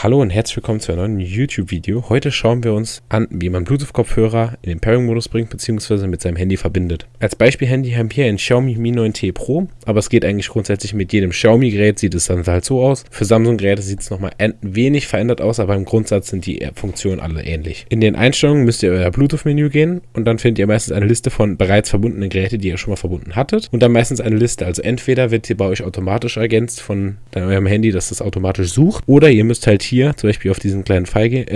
Hallo und herzlich willkommen zu einem neuen YouTube-Video. Heute schauen wir uns an, wie man Bluetooth-Kopfhörer in den Pairing-Modus bringt bzw. mit seinem Handy verbindet. Als Beispiel-Handy haben wir ein Xiaomi Mi 9T Pro, aber es geht eigentlich grundsätzlich mit jedem Xiaomi-Gerät, sieht es dann halt so aus. Für Samsung-Geräte sieht es nochmal ein wenig verändert aus, aber im Grundsatz sind die Funktionen alle ähnlich. In den Einstellungen müsst ihr euer Bluetooth-Menü gehen und dann findet ihr meistens eine Liste von bereits verbundenen Geräten, die ihr schon mal verbunden hattet und dann meistens eine Liste. Also entweder wird sie bei euch automatisch ergänzt von eurem Handy, dass das automatisch sucht, oder ihr müsst halt hier zum Beispiel auf diesen kleinen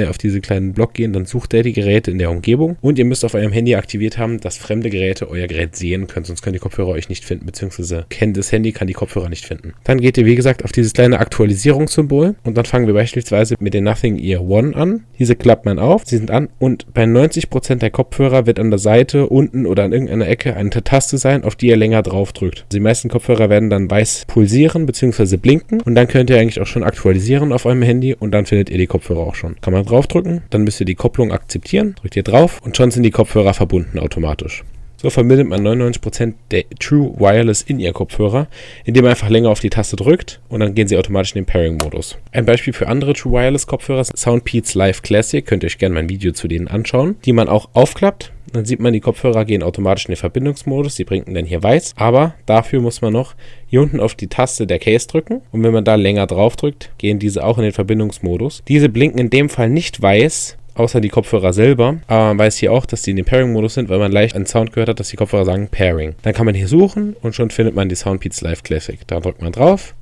auf diese kleinen Block gehen, dann sucht er die Geräte in der Umgebung und ihr müsst auf eurem Handy aktiviert haben, dass fremde Geräte euer Gerät sehen können, sonst können die Kopfhörer euch nicht finden, beziehungsweise kennt das Handy, kann die Kopfhörer nicht finden. Dann geht ihr, wie gesagt, auf dieses kleine Aktualisierungssymbol und dann fangen wir beispielsweise mit den Nothing Ear One an. Diese klappt man auf, sie sind an und bei 90% der Kopfhörer wird an der Seite, unten oder an irgendeiner Ecke eine Taste sein, auf die ihr länger drauf drückt. Die meisten Kopfhörer werden dann weiß pulsieren beziehungsweise blinken und dann könnt ihr eigentlich auch schon aktualisieren auf eurem Handy und dann findet ihr die Kopfhörer auch schon. Kann man draufdrücken, dann müsst ihr die Kopplung akzeptieren, drückt ihr drauf und schon sind die Kopfhörer verbunden automatisch. So verbindet man 99% der True Wireless In-Ear-Kopfhörer, indem man einfach länger auf die Taste drückt und dann gehen sie automatisch in den Pairing-Modus. Ein Beispiel für andere True Wireless-Kopfhörer ist Soundpeats Live Classic, könnt ihr euch gerne mein Video zu denen anschauen, die man auch aufklappt. Dann sieht man, die Kopfhörer gehen automatisch in den Verbindungsmodus, die blinken dann hier weiß, aber dafür muss man noch hier unten auf die Taste der Case drücken und wenn man da länger drauf drückt, gehen diese auch in den Verbindungsmodus. Diese blinken in dem Fall nicht weiß, außer die Kopfhörer selber, aber man weiß hier auch, dass die in dem Pairing-Modus sind, weil man leicht einen Sound gehört hat, dass die Kopfhörer sagen Pairing. Dann kann man hier suchen und schon findet man die Soundpeats Live Classic. Da drückt man drauf,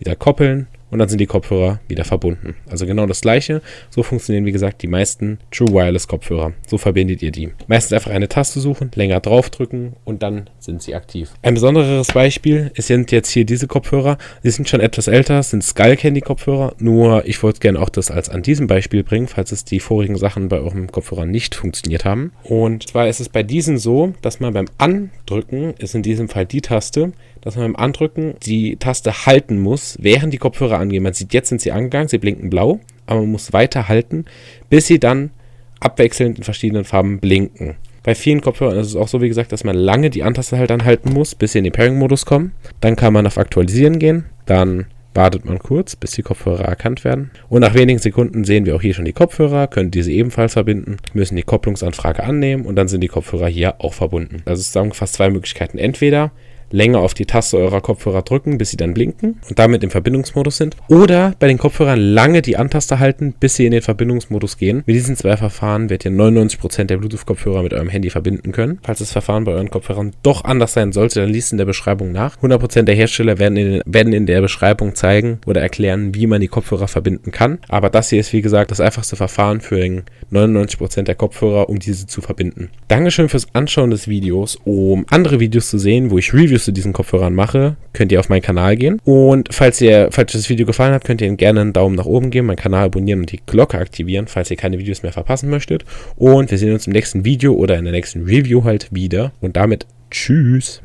wieder koppeln und dann sind die Kopfhörer wieder verbunden. Also genau das gleiche. So funktionieren, wie gesagt, die meisten True Wireless Kopfhörer. So verbindet ihr die. Meistens einfach eine Taste suchen, länger draufdrücken und dann sind sie aktiv. Ein besonderes Beispiel sind jetzt hier diese Kopfhörer. Die sind schon etwas älter, sind Skullcandy Kopfhörer. Nur ich wollte gerne auch das als an diesem Beispiel bringen, falls es die vorigen Sachen bei eurem Kopfhörer nicht funktioniert haben. Und zwar ist es bei diesen so, dass man beim Andrücken, ist in diesem Fall die Taste, dass man beim Andrücken die Taste halten muss, während die Kopfhörer angehen. Man sieht, jetzt sind sie angegangen, sie blinken blau, aber man muss weiter halten, bis sie dann abwechselnd in verschiedenen Farben blinken. Bei vielen Kopfhörern ist es auch so, wie gesagt, dass man lange die An-Taste halt anhalten muss, bis sie in den Pairing-Modus kommen. Dann kann man auf Aktualisieren gehen, dann wartet man kurz, bis die Kopfhörer erkannt werden. Und nach wenigen Sekunden sehen wir auch hier schon die Kopfhörer, können diese ebenfalls verbinden, müssen die Kopplungsanfrage annehmen und dann sind die Kopfhörer hier auch verbunden. Also zusammengefasst zwei Möglichkeiten. Entweder länger auf die Taste eurer Kopfhörer drücken, bis sie dann blinken und damit im Verbindungsmodus sind. Oder bei den Kopfhörern lange die An-Taste halten, bis sie in den Verbindungsmodus gehen. Mit diesen zwei Verfahren werdet ihr 99% der Bluetooth-Kopfhörer mit eurem Handy verbinden können. Falls das Verfahren bei euren Kopfhörern doch anders sein sollte, dann liest in der Beschreibung nach. 100% der Hersteller werden in der Beschreibung zeigen oder erklären, wie man die Kopfhörer verbinden kann. Aber das hier ist, wie gesagt, das einfachste Verfahren für den 99% der Kopfhörer, um diese zu verbinden. Dankeschön fürs Anschauen des Videos. Um andere Videos zu sehen, wo ich Reviews zu diesen Kopfhörern mache, könnt ihr auf meinen Kanal gehen. Und falls euch das Video gefallen hat, könnt ihr gerne einen Daumen nach oben geben, meinen Kanal abonnieren und die Glocke aktivieren, falls ihr keine Videos mehr verpassen möchtet. Und wir sehen uns im nächsten Video oder in der nächsten Review halt wieder. Und damit tschüss!